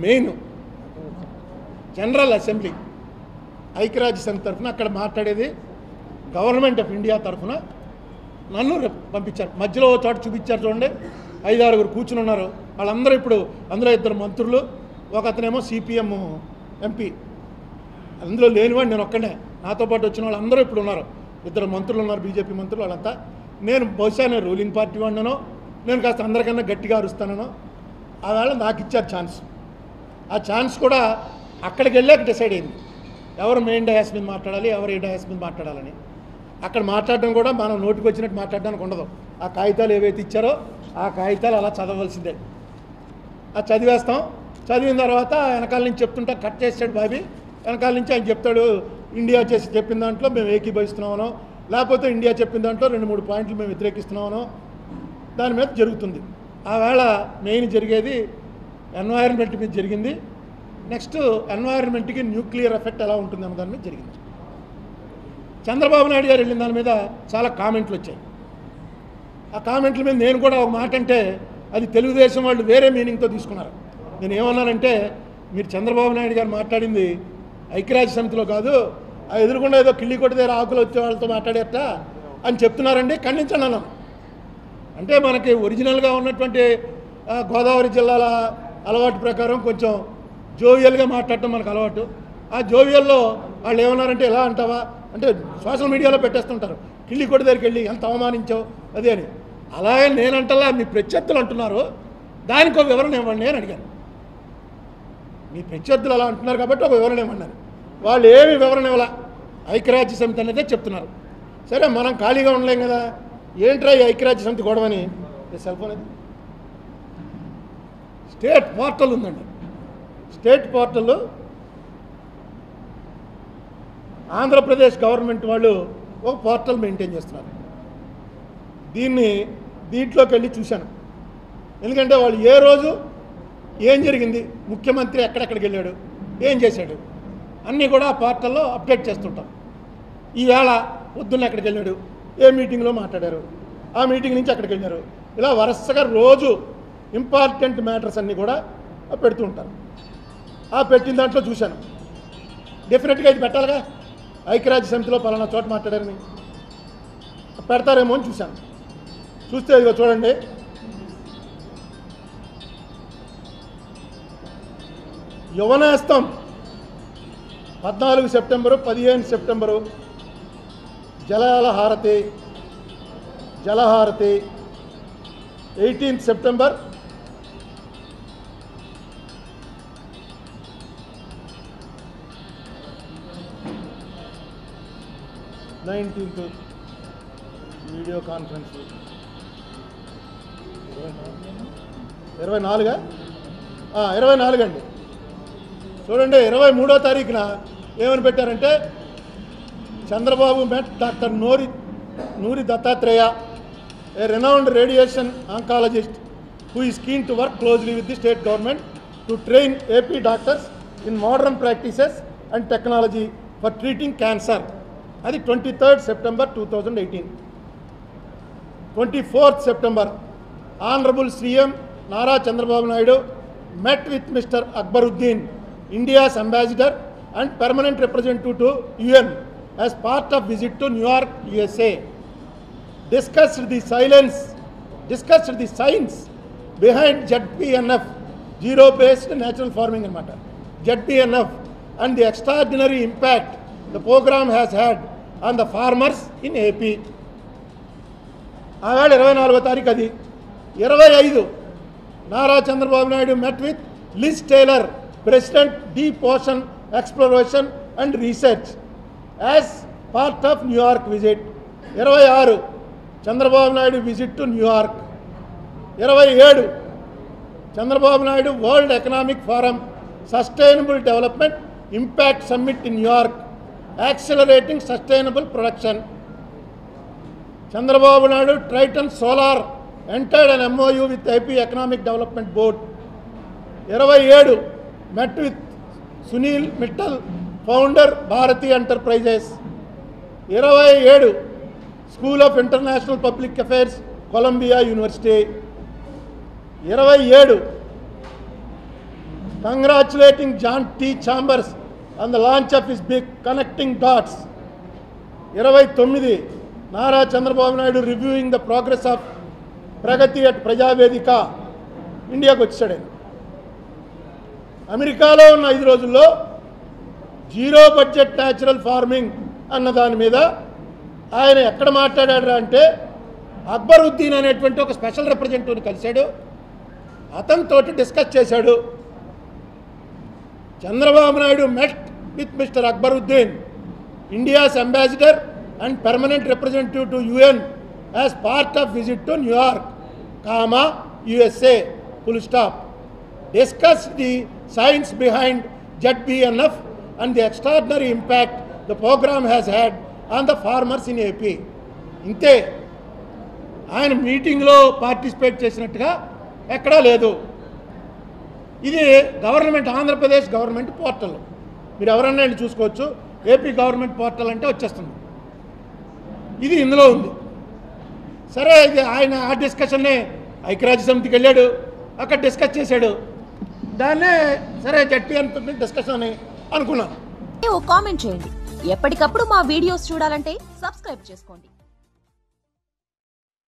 Main general assembly ఐక్యరాజ్య సమితి తరఫున అక్కడ మాట్లాడేది గవర్నమెంట్ ఆఫ్ ఇండియా తరఫున నన్ను పంపించారు. మధ్యలో చోట చూపించారు చూడండి, 5-6 కూర్చుని ఉన్నారు. వాళ్ళందరూ ఇప్పుడు అందులో 2 మంత్రులు, ఒక అతనేమో సిపిఎం ఎంపీ. అందులో లేనివాడు నేను ఒక్కడే. నాతో పాటు వచ్చిన వాళ్ళందరూ ఇప్పుడు ఉన్నారు. 2 మంత్రులు ఉన్నారు, బీజేపీ మంత్రులు. వాళ్ళంతా బహుశా నేను రూలింగ్ పార్టీ వాడినో, నేను కాస్త అందరికన్నా గట్టిగా అరుస్తానో. ఆ వేళ నాకు ఇచ్చారు ఛాన్స్. ఆ ఛాన్స్ కూడా అక్కడికి వెళ్ళాక డిసైడ్ అయింది ఎవరు మెయిన్ డయాస్ మీద మాట్లాడాలి, ఎవరు ఏ డయాస్ మీద మాట్లాడాలని. అక్కడ మాట్లాడడం కూడా మనం నోటికి వచ్చినట్టు మాట్లాడడానికి ఉండదు. ఆ కాగితాలు ఏవైతే ఇచ్చారో ఆ కాగితాలు అలా చదవలసిందే. అది చదివేస్తాం. చదివిన తర్వాత వెనకాల నుంచి చెప్తుంటే కట్ చేసాడు బాబీ. వెనకాల నుంచి ఆయన చెప్తాడు ఇండియా చేసి చెప్పిన దాంట్లో మేము ఏకీభవిస్తున్నామనో, లేకపోతే ఇండియా చెప్పిన దాంట్లో 2-3 పాయింట్లు మేము వ్యతిరేకిస్తున్నామనో దాని మీద జరుగుతుంది. ఆ వేళ మెయిన్ జరిగేది ఎన్వైరన్మెంట్ మీద జరిగింది. నెక్స్ట్ ఎన్వైరన్మెంట్కి న్యూక్లియర్ ఎఫెక్ట్ ఎలా ఉంటుందన్న దాని మీద జరిగింది. చంద్రబాబు నాయుడు గారు వెళ్ళిన దాని మీద చాలా కామెంట్లు వచ్చాయి. ఆ కామెంట్ల మీద నేను కూడా ఒక మాట అంటే అది తెలుగుదేశం వాళ్ళు వేరే మీనింగ్తో తీసుకున్నారు. నేను ఏమన్నానంటే, మీరు చంద్రబాబు నాయుడు గారు మాట్లాడింది ఐక్యరాజ్య సమితిలో కాదు, ఆ ఎదురుకుండా ఏదో కిళ్ళి కొట్టి దగ్గర ఆకులు వచ్చే వాళ్ళతో మాట్లాడేట అని చెప్తున్నారండి, ఖండించండి అన్నాను. అంటే మనకి ఒరిజినల్గా ఉన్నటువంటి గోదావరి జిల్లాల అలవాటు ప్రకారం కొంచెం జోవియల్గా మాట్లాడటం మనకు అలవాటు. ఆ జోవియల్లో వాళ్ళు ఏమన్నారంటే ఎలా అంటావా అంటే సోషల్ మీడియాలో పెట్టేస్తుంటారు, కిళ్ళి కొట్టి దగ్గరికి వెళ్ళి ఎంత అవమానించావు అదే అని. అలాగే నేనంటలా మీ ప్రత్యర్థులు అంటున్నారు, దానికి ఒక వివరణ ఇవ్వండి అని అడిగాను. మీ ప్రత్యర్థులు అలా అంటున్నారు కాబట్టి ఒక వివరణ ఇవ్వన్నారు. వాళ్ళు ఏమి వివరణ ఇవ్వాల, ఐక్యరాజ్య సమితి అనేదే చెప్తున్నారు. సరే మనం ఖాళీగా ఉండలేం కదా, ఏంట్రా ఈ ఐక్యరాజ్య సమితి గొడవని. సెల్ ఫోన్ అది స్టేట్ పోర్టల్ ఉందండి. స్టేట్ పోర్టల్ ఆంధ్రప్రదేశ్ గవర్నమెంట్ వాళ్ళు ఒక పోర్టల్ మెయింటైన్ చేస్తున్నారు. దీంట్లోకి వెళ్ళి చూశాను. ఎందుకంటే వాళ్ళు ఏ రోజు ఏం జరిగింది, ముఖ్యమంత్రి ఎక్కడెక్కడికి వెళ్ళాడు, ఏం చేశాడు అన్నీ కూడా ఆ పోర్టల్లో అప్డేట్ చేస్తుంటాం. ఈవేళ పొద్దున్న ఎక్కడికి వెళ్ళాడు, ఏ మీటింగ్లో మాట్లాడారు, ఆ మీటింగ్ నుంచి అక్కడికి వెళ్ళారు, ఇలా వరుసగా రోజు ఇంపార్టెంట్ మ్యాటర్స్ అన్నీ కూడా పెడుతూ ఉంటారు. ఆ పెట్టిన దాంట్లో చూశాను. డెఫినెట్గా ఇది పెట్టాలిగా, ఐక్యరాజ్య సమితిలో పలానా చోట మాట్లాడారని పెడతారేమో అని చూశాను. చూస్తే ఇదిగో చూడండి, Yuvanestham 14 September 15 September Jalaharathi 18 September 19th video conference 24 అండి. చూడండి 23వ తారీఖున ఏమని పెట్టారంటే, Chandrababu met doctor Noori Dattatreya, a renowned radiation oncologist who is keen to work closely with the state government to train AP doctors in modern practices and technology for treating cancer. అది 23rd September 2018. 24th September Honorable CM Nara Chandrababu Naidu met with Mr. Akbaruddin, India's ambassador and permanent representative to UN as part of visit to New York, USA. Discussed the science behind ZBNF, zero-based natural farming anamata, ZBNF, and the extraordinary impact the program has had on the farmers in AP. ఆవేళ 24వ తారీఖు. అది 25 Nara Chandrababu Naidu met with Liz Taylor, President Deep Ocean Exploration and Research, as part of New York visit. 26 Chandrababu Naidu visit to New York. 27 Chandrababu Naidu World Economic Forum Sustainable Development Impact Summit in New York, accelerating sustainable production. Chandrababu Naidu Triton Solar entered an MOU with AP Economic Development Board. 27 met with Sunil Mittal, founder Bharati Enterprises. 27 school of international public affairs, Columbia university. 27 congratulating John T Chambers on the launch of his big connecting dots. 29 Nara Chandrababu Naidu reviewing the progress of Pragati at Prajavedika. ఇండియాకు వచ్చాడు. అమెరికాలో ఉన్న 5 రోజుల్లో zero budget natural farming అన్న దాని మీద ఆయన ఎక్కడ మాట్లాడాడు అంటే అక్బరుద్దీన్ అనేటువంటి ఒక స్పెషల్ రిప్రజెంటేటివ్ని కలిశాడు, అతనితో డిస్కస్ చేశాడు. Chandrababu Naidu met with mister Akbaruddin, India's ambassador and permanent representative to UN as part of visit to New York, USA, full stop. Discuss the science behind ZBNF and the extraordinary impact the program has had on the farmers in AP. ఇంతే. ఆయన మీటింగ్లో participate చేసినట్టుగా ఎక్కడా లేదు. ఇది government, Andhra Pradesh government portal, మీరు ఎవరన్నా వెళ్ళి చూసుకోవచ్చు. ఏపీ గవర్నమెంట్ పోర్టల్ అంటే వచ్చేస్తుంది. ఇది ఇందులో ఉంది. సరే, ఇది ఆయన ఆ డిస్కషన్నే ఐక్యరాజ్య సమితికి వెళ్ళాడు, అక్కడ డిస్కస్ చేశాడు. దాన్నే సరే జడ్పీ అనుకుంటే డిస్కషన్ అని అనుకున్నాను. కామెంట్ చేయండి. ఎప్పటికప్పుడు మా వీడియోస్ చూడాలంటే సబ్స్క్రైబ్ చేసుకోండి.